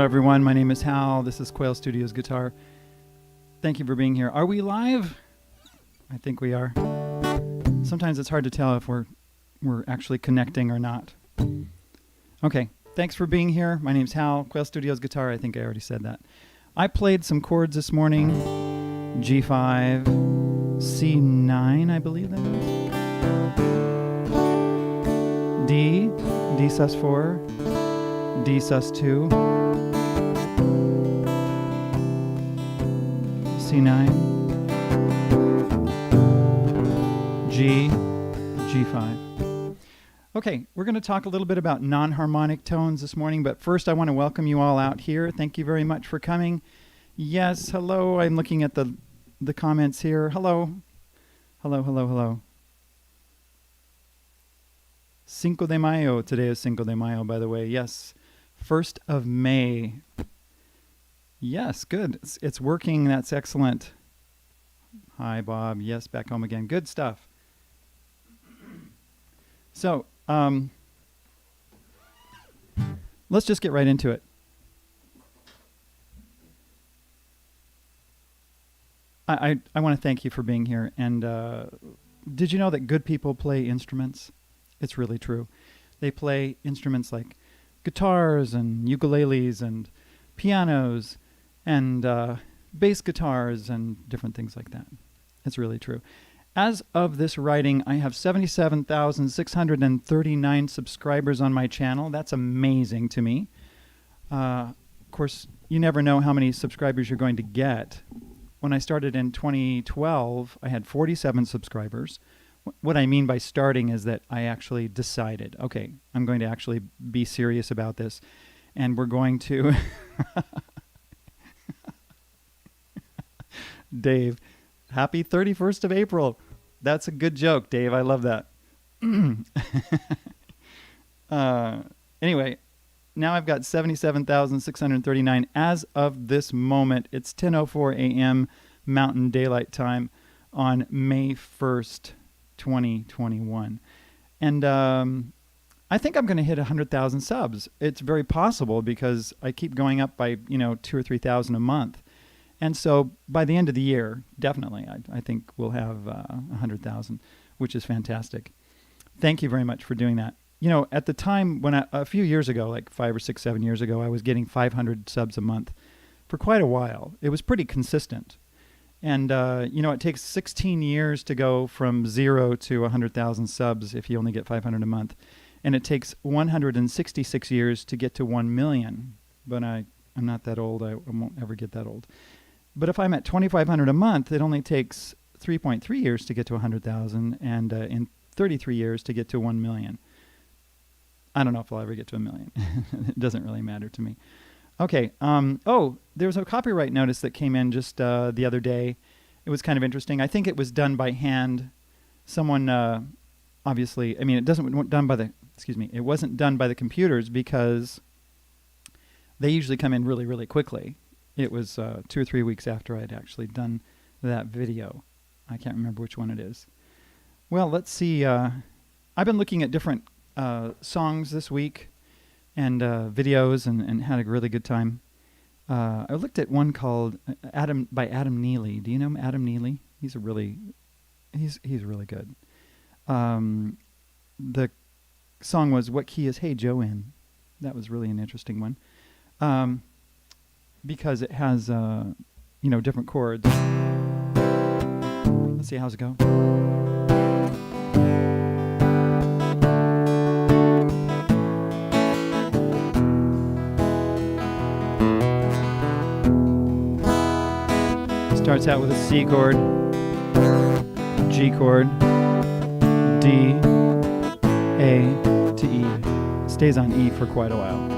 everyone. My name is Hal. This is Quail Studios Guitar. Thank you for being here. Are we live? I think we are. Sometimes it's hard to tell if we're actually connecting or not. Okay, thanks for being here. My name's Hal, Quail Studios Guitar. I think I already said that. I played some chords this morning. G5, C9, I believe that is. D sus4, D sus2, C9, G, G5. Okay, we're going to talk a little bit about non-harmonic tones this morning, but first I want to welcome you all out here. Thank you very much for coming. Yes, hello. I'm looking at the comments here. Hello. Hello, hello, hello. Cinco de Mayo. Today is Cinco de Mayo, by the way. Yes. 1st of May. Yes, good. It's working. That's excellent. Hi, Bob. Yes, back home again. Good stuff. So, let's just get right into it. I want to thank you for being here. And did you know that good people play instruments? It's really true. They play instruments like guitars and ukuleles and pianos and bass guitars and different things like that. It's really true. As of this writing, I have 77,639 subscribers on my channel. That's amazing to me. Of course, you never know how many subscribers you're going to get. When I started in 2012, I had 47 subscribers. What I mean by starting is that I actually decided, okay, I'm going to actually be serious about this, and we're going to... Dave, happy 31st of April. That's a good joke, Dave. I love that. Anyway, now I've got 77,639 as of this moment. It's 10:04 a.m. Mountain Daylight Time on May 1st, 2021. And I think I'm going to hit 100,000 subs. It's very possible because I keep going up by, 2,000 or 3,000 a month. And so by the end of the year, definitely, I think we'll have 100,000, which is fantastic. Thank you very much for doing that. At the time when a few years ago, like 5 or 6, 7 years ago, I was getting 500 subs a month for quite a while. It was pretty consistent. And, it takes 16 years to go from 0 to 100,000 subs if you only get 500 a month. And it takes 166 years to get to 1 million. But I'm not that old. I won't ever get that old. But if I'm at 2,500 a month, it only takes 3.3 years to get to 100,000 and in 33 years to get to 1 million. I don't know if I'll ever get to 1 million. It doesn't really matter to me. Okay. There was a copyright notice that came in just the other day. It was kind of interesting. I think it was done by hand. Someone, obviously, it wasn't done by the computers because they usually come in really, really quickly. It was 2 or 3 weeks after I'd actually done that video. I can't remember which one it is. Well, let's see. I've been looking at different songs this week and videos and had a really good time. I looked at one called Adam Neely. Do you know Adam Neely? He's really good. The song was "What Key Is Hey Joe In?" That was really an interesting one. Because it has, different chords. Let's see, how's it go? Starts out with a C chord, G chord, D, A to E. Stays on E for quite a while.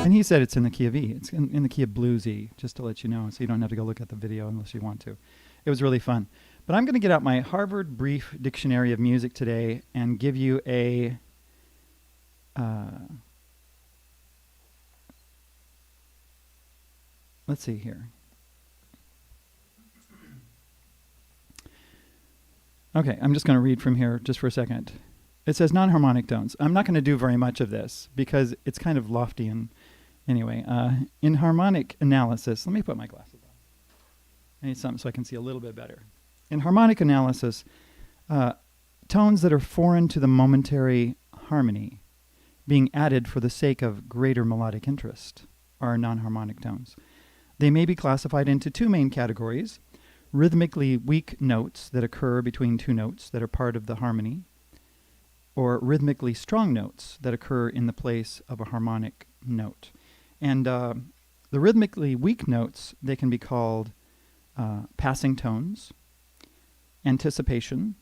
And he said it's in the key of E. It's in the key of blues E, just to let you know, so you don't have to go look at the video unless you want to. It was really fun. But I'm going to get out my Harvard Brief Dictionary of Music today and give you a let's see here. Okay, I'm just going to read from here just for a second. It says non-harmonic tones. I'm not going to do very much of this because it's kind of lofty. And anyway, in harmonic analysis, let me put my glasses on. I need something so I can see a little bit better. In harmonic analysis, tones that are foreign to the momentary harmony being added for the sake of greater melodic interest are non-harmonic tones. They may be classified into two main categories: rhythmically weak notes that occur between two notes that are part of the harmony, or rhythmically strong notes that occur in the place of a harmonic note. And the rhythmically weak notes, they can be called passing tones, anticipation,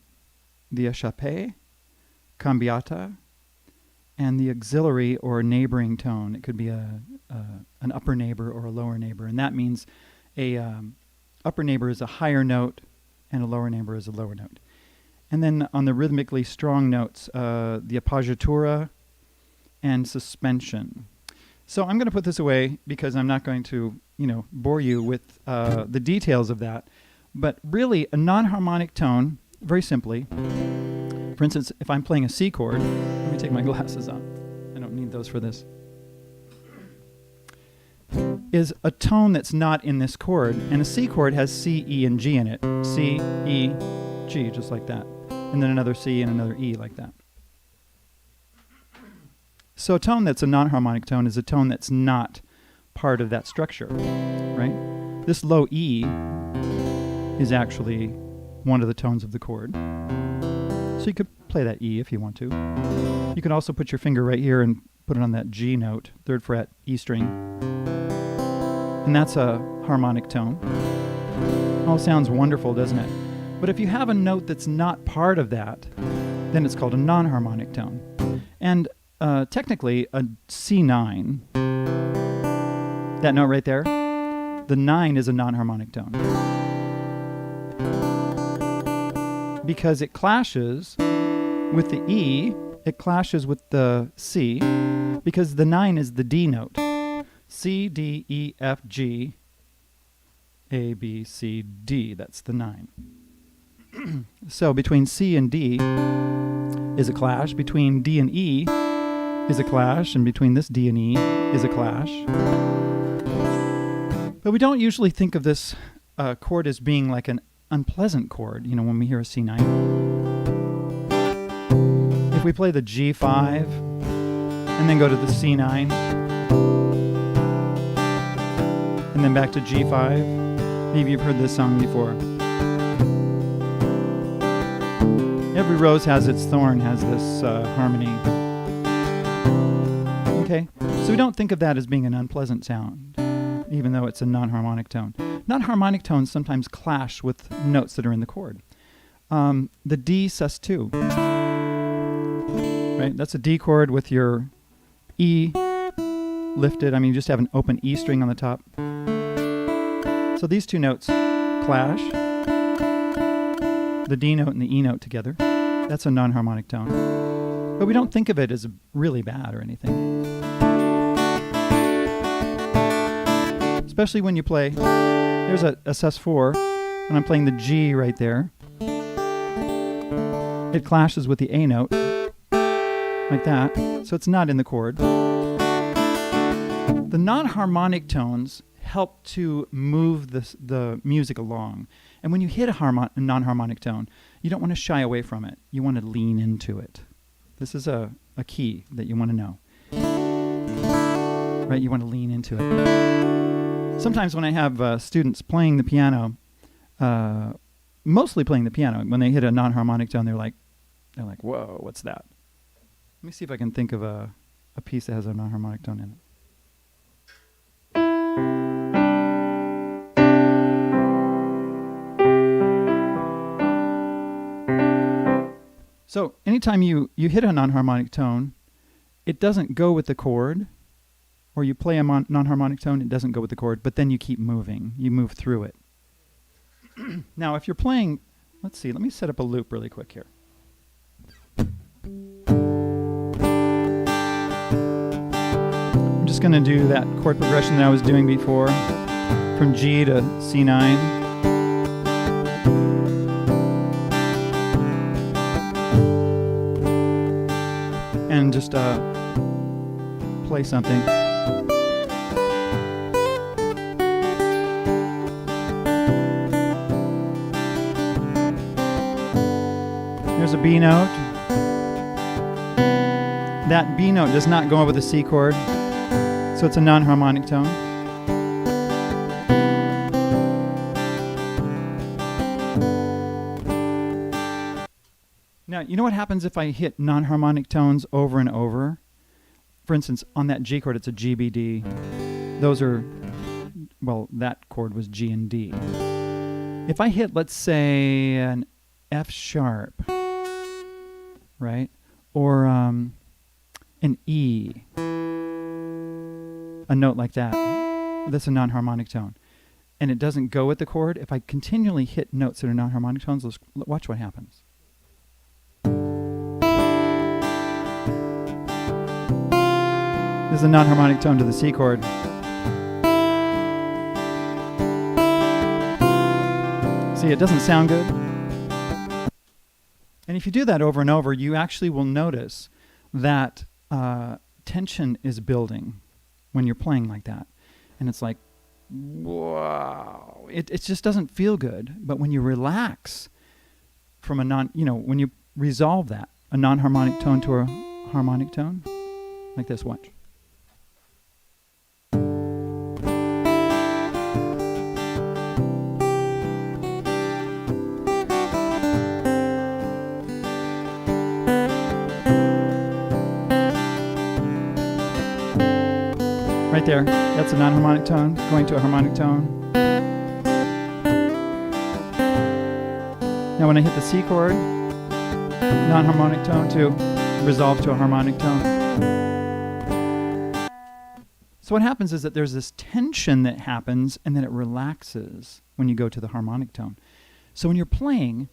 the échappée, cambiata, and the auxiliary or neighboring tone. It could be an upper neighbor or a lower neighbor, and that means a upper neighbor is a higher note and a lower neighbor is a lower note. And then on the rhythmically strong notes, the appoggiatura and suspension. So I'm going to put this away because I'm not going to, bore you with the details of that. But really, a non-harmonic tone, very simply, for instance, if I'm playing a C chord, let me take my glasses off. I don't need those for this. Is a tone that's not in this chord, and a C chord has C, E, and G in it. C, E, G, just like that. And then another C and another E like that. So a tone that's a non-harmonic tone is a tone that's not part of that structure, right? This low E is actually one of the tones of the chord. So you could play that E if you want to. You could also put your finger right here and put it on that G note, 3rd fret, E string. And that's a harmonic tone. All sounds wonderful, doesn't it? But if you have a note that's not part of that, then it's called a non-harmonic tone. And technically, a C9, that note right there, the 9 is a non-harmonic tone. Because it clashes with the E, it clashes with the C, because the 9 is the D note. C, D, E, F, G, A, B, C, D, that's the 9. So between C and D is a clash, between D and E is a clash, and between this D and E is a clash. But we don't usually think of this chord as being like an unpleasant chord, when we hear a C9. If we play the G5 and then go to the C9 and then back to G5, maybe you've heard this song before. Every rose has its thorn has this harmony. Okay, so we don't think of that as being an unpleasant sound, even though it's a non-harmonic tone. Non-harmonic tones sometimes clash with notes that are in the chord. The D sus2, right? That's a D chord with your E lifted. You just have an open E string on the top. So these two notes clash. The D note and the E note together. That's a non-harmonic tone. But we don't think of it as really bad or anything. Especially when you play, there's a sus4, and I'm playing the G right there. It clashes with the A note, like that, so it's not in the chord. The non-harmonic tones help to move the music along. And when you hit a non-harmonic tone, you don't want to shy away from it. You want to lean into it. This is a key that you want to know. Right? You want to lean into it. Sometimes when I have students playing the piano, mostly playing the piano, when they hit a non-harmonic tone, they're like, whoa, what's that? Let me see if I can think of a piece that has a non-harmonic tone in it. So anytime you hit a non-harmonic tone, it doesn't go with the chord, or you play a non-harmonic tone, it doesn't go with the chord, but then you keep moving. You move through it. Now, if you're playing, let's see, let me set up a loop really quick here. I'm just going to do that chord progression that I was doing before, from G to C9. just play something. There's a B note. That B note does not go over the C chord, so it's a non-harmonic tone. Now, you know what happens if I hit non-harmonic tones over and over? For instance, on that G chord, it's a G, B, D. Those are, well, that chord was G and D. If I hit, let's say, an F sharp, right? Or an E, a note like that, that's a non-harmonic tone. And it doesn't go with the chord. If I continually hit notes that are non-harmonic tones, let's watch what happens. This is a non-harmonic tone to the C chord. See, it doesn't sound good. And if you do that over and over, you actually will notice that tension is building when you're playing like that. And it's like, wow. It just doesn't feel good. But when you relax from a when you resolve that, a non-harmonic tone to a harmonic tone, like this, watch. Right there, that's a non-harmonic tone going to a harmonic tone. Now when I hit the C chord, non-harmonic tone to resolve to a harmonic tone. So what happens is that there's this tension that happens and then it relaxes when you go to the harmonic tone. So when you're playing,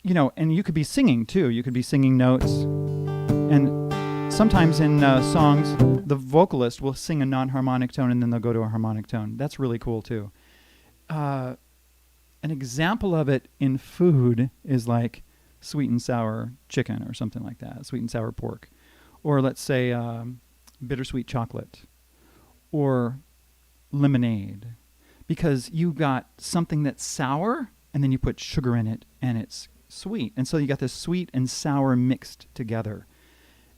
and you could be singing too. You could be singing notes, and sometimes in songs, the vocalist will sing a non-harmonic tone and then they'll go to a harmonic tone. That's really cool too. An example of it in food is like sweet and sour chicken or something like that, sweet and sour pork. Or let's say bittersweet chocolate or lemonade. Because you got something that's sour and then you put sugar in it and it's sweet. And so you got this sweet and sour mixed together.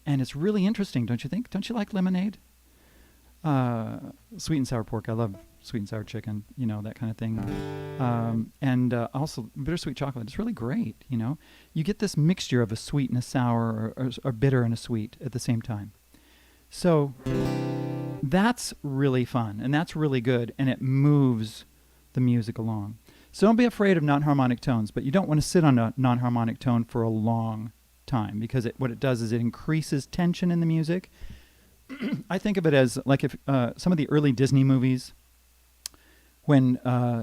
And it's really interesting, don't you think? Don't you like lemonade? Sweet and sour pork. I love sweet and sour chicken, that kind of thing. And also bittersweet chocolate. It's really great, You get this mixture of a sweet and a sour or bitter and a sweet at the same time. So that's really fun and that's really good and it moves the music along. So don't be afraid of non-harmonic tones, but you don't want to sit on a non-harmonic tone for a long time because what it does is it increases tension in the music. I think of it as like if some of the early Disney movies when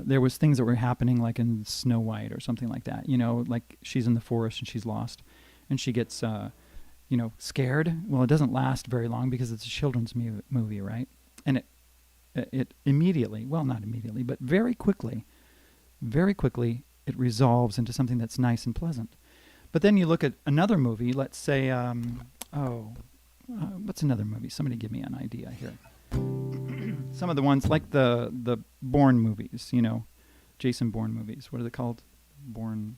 there was things that were happening like in Snow White or something like that, like she's in the forest and she's lost and she gets scared. Well, it doesn't last very long because it's a children's movie, right? And it immediately, well, not immediately, but very quickly, it resolves into something that's nice and pleasant. But then you look at another movie, let's say, what's another movie? Somebody give me an idea here. Some of the ones like the Bourne movies, Jason Bourne movies. What are they called? Bourne.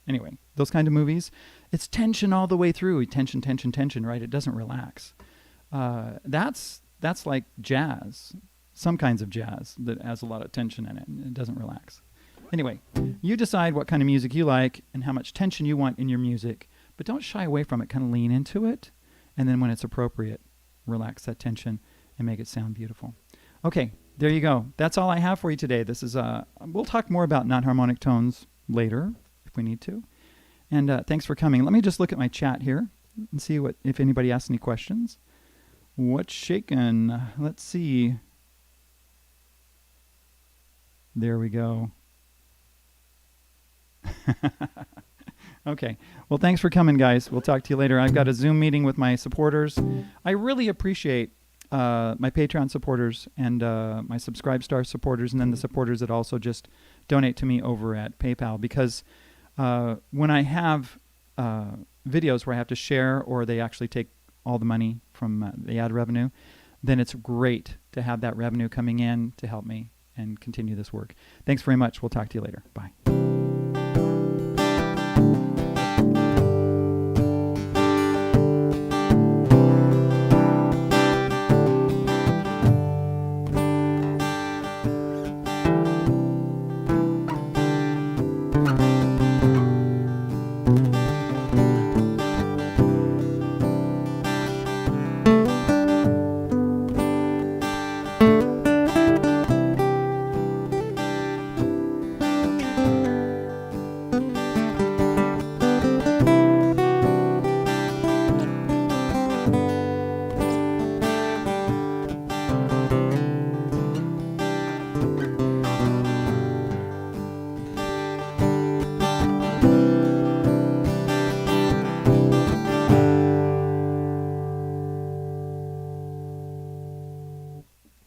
Anyway, those kind of movies. It's tension all the way through. Tension, tension, tension, right? It doesn't relax. That's like jazz. Some kinds of jazz that has a lot of tension in it and it doesn't relax. Anyway, you decide what kind of music you like and how much tension you want in your music, but don't shy away from it. Kind of lean into it, and then when it's appropriate, relax that tension and make it sound beautiful. Okay, there you go. That's all I have for you today. This is we'll talk more about non-harmonic tones later if we need to. And thanks for coming. Let me just look at my chat here and see if anybody asks any questions. What's shaking? Let's see. There we go. Okay. Well, thanks for coming, guys. We'll talk to you later. I've got a Zoom meeting with my supporters. I really appreciate my Patreon supporters and my Subscribe Star supporters, and then the supporters that also just donate to me over at PayPal, because when I have videos where I have to share or they actually take all the money from the ad revenue, then it's great to have that revenue coming in to help me and continue this work. Thanks very much. We'll talk to you later. Bye.